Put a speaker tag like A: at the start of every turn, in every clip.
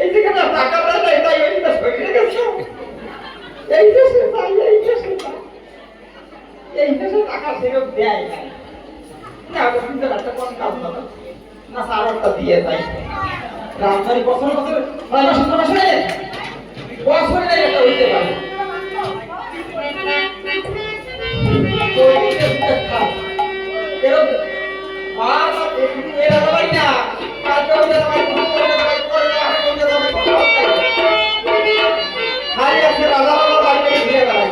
A: এই যে কেন টাকা দেয় তাই এইটা সরিয়ে গেছে এই দেশে তাই এই দেশে এই দেশে টাকা ফেরত দেয় না না কিন্তু একটা কোন কাজ না না সারটা দিয়ে যায় রাজধানী বছর বছর 6 মাস 7 মাস হয়ে বছরে নাই এটা হইতে পারে তো এটা খারাপ pero বাবা একটু এরা দাবাই না কাজে হয়ে দাবাই করে দাবাই করে খালি আছে রাজা বাবা বাড়িতে ঘুরে বেড়ায়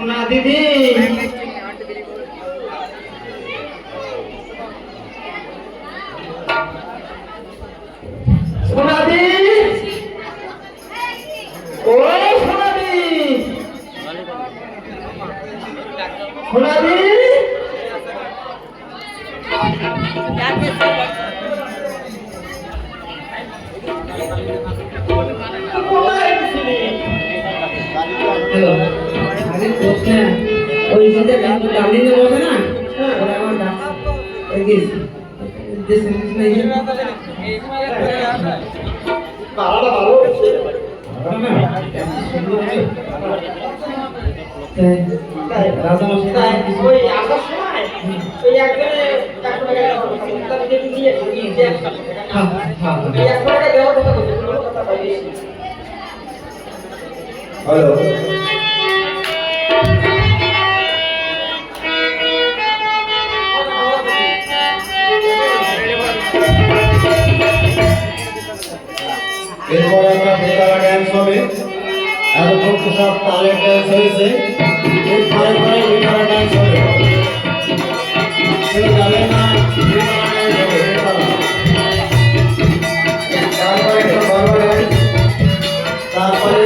A: ना दीदी सोना दी ओ सोना दी सोना दी हेलो আগে প্রশ্ন ওই যে ডালিং এ বসে না ওরা আমার ডাক এগিস যে সেন্স নাই ভালো ভালো রাজা মশাই ওই আসার সময় ওই একজনে 100 টাকা তার যেটি নিয়ে হ্যাঁ হ্যাঁ 100 টাকা দেওয়ার কথা বলছে কোনো কথা বাইরে হ্যালো এরপর আমরা বেতারা ড্যান্স হবে এতক্ষণ তো সব তালের ড্যান্স হয়েছে এর পরে পরে বেতারা ড্যান্স হবে কেউ যাবে না বেতারা ড্যান্স হবে তারপরে একটা গর্ব ড্যান্স তারপরে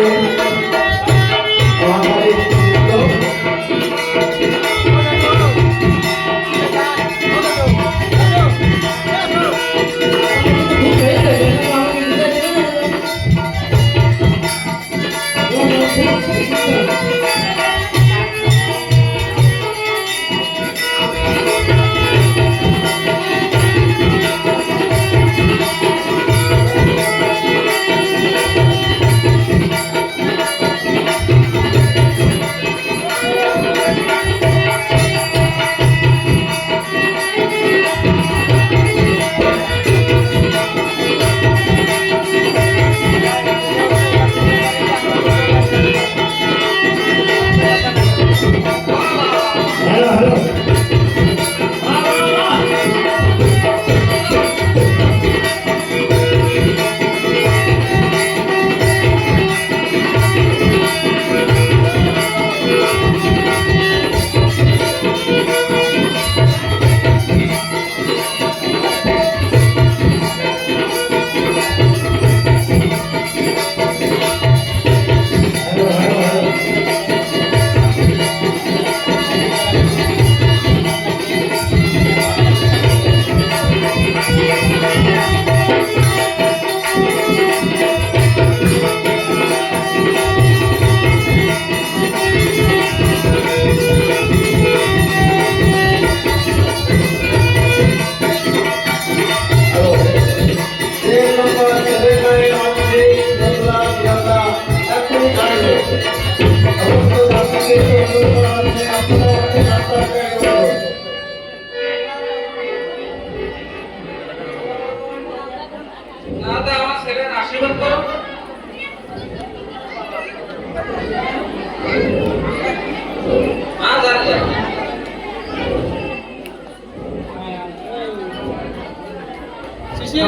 B: আমার ছেলের আশীর্বাদ করো।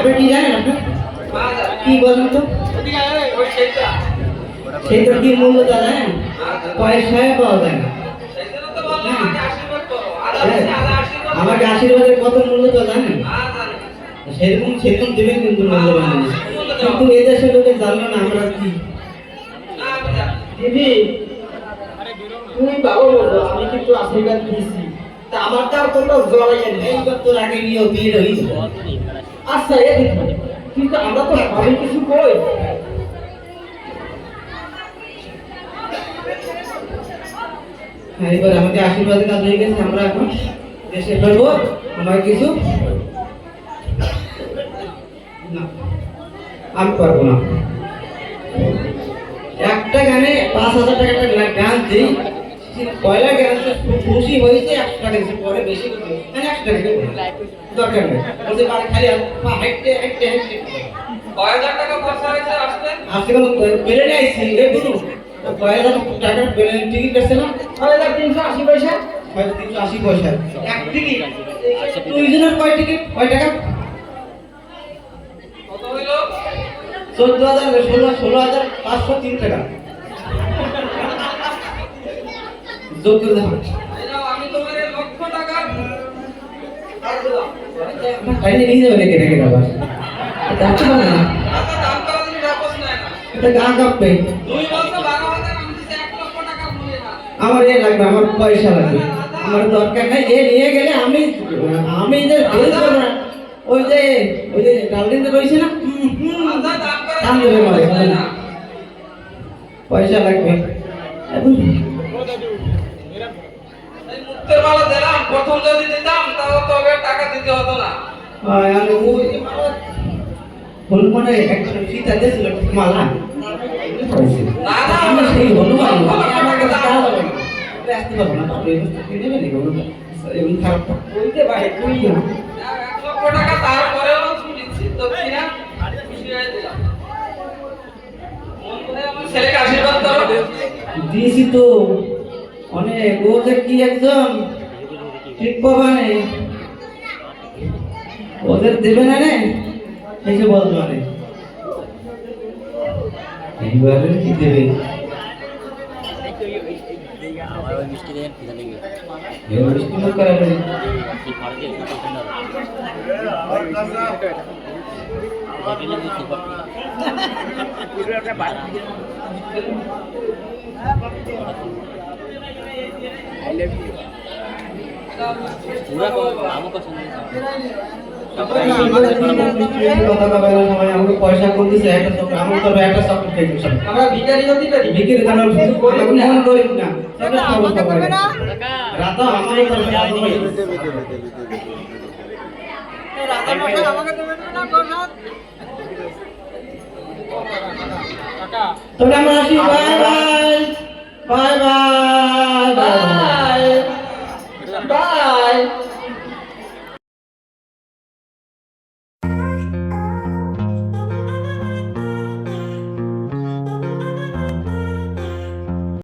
C: আপনি কি জানেন আপনি কি বলেন তো সেইটার কি মূল্য তা জানেন? পয়সায় পাওয়া যায় না। আমাকে আশীর্বাদের কত মূল্য তো জানেন? সেরকম সেরকম দেবেন কিন্তু মূল্যবান জিনিস। কিন্তু এই দেশের লোকে জানলো না আমরা কি।
A: দিদি তুমি বাবা বলবো আমি কিন্তু আশীর্বাদ দিয়েছি তা আমার তার কোনো জড়াইয়া নেই
C: এইবার তোর আগে বিয়ে হয়েছে।
A: আচ্ছা এদিকে কিন্তু আমরা তো ভাবি কিছু কই
C: হ্যাঁ, এবার আমাকে আশীর্বাদের কাজ হয়ে গেছে, আমরা এখন দেশে ফেরবো। আমার কিছু না, আমি পারবো না। একটা গানে 5,000 টাকা একটা গান দিই, পয়লা গান খুশি হয়েছে 100 টাকা দিচ্ছে, পরে বেশি করে 100 টাকা দেবো, দরকার নেই। বলছে বাড়ি খালি হাইটে হাইটে হাইটে
B: 1000 টাকা খরচা হয়েছে আসলে
C: আজকে কোনো প্লেনে আইছি রে বুঝু 1000 টাকার প্লেনের টিকিট কাটছে না,
A: 380 পয়সা
C: 380 পয়সা এক টিকিট। দুইজনের কয় টিকিট কয় টাকা?
B: কত হইলো?
C: 14,000 16,503 টাকা যোগ করে দেখো।
B: আমি তোমার 1,00,000 টাকা আর দিলাম।
C: কাইলে নিয়ে যাবে নাকি নাকি আবার দেখতে পারে না,
B: আচ্ছা দাম করা দিন রাখছ না
C: এটা গা কাঁপবে।
B: 2 বছর 12,000 আমি দিতে 1,00,000 টাকা মূল্য না।
C: আমার এ লাগবে, আমার পয়সা লাগবে, আমার দরকার নাই। এ নিয়ে গেলে আমি আমি যে ড্রেস করব না, ওই যে ডালদিন রয়েছে না,
B: আচ্ছা দাম করা
C: দাম দেবে মানে
B: না।
C: পয়সা লাগবে। এখন
B: এই মুক্তের মালা দিলাম, প্রথম যদি দিতাম তাহলে তবে টাকা দিতে হতো না।
C: আমি ওই হনুমানের একটা সীতা দিয়েছিল মালা,
B: না না
C: আমি সেই হনুমান আমার কাছে টাকা লাগবে না, আসতে পারবো না, পারবে কিনে নেবে হনুমান এমন খারাপ
A: বলতে পারে তুই
B: 1,00,000 টাকা তারপরেও দিচ্ছি দক্ষিণা খুশি হয়ে দিলাম। মন করে আমার ছেলেকে আশীর্বাদ করো।
C: দিয়েছি তো অনেক, ও যে কি একদম ঠিক পাবা নেই, ওদের দেবে না রে এসে বলবে মানে এইবারে কি দেবে মিষ্টি মুখ করাবে। কথা কবে না সবাই আমাকে পয়সা করে দিছে, একটা চক্র আমি তো একটা চক্র খেয়ে গেছি।
A: আমরা ভিখারি হতে পারি
C: বিক্রি করার সুযোগ করে মন করি না, সেটা খবর পাবে না রাতা আমারই করবে
A: রাজা মশাই আমাকে দেবেন না প্রসাদ
C: তবে আমরা আসি, বাই বাই।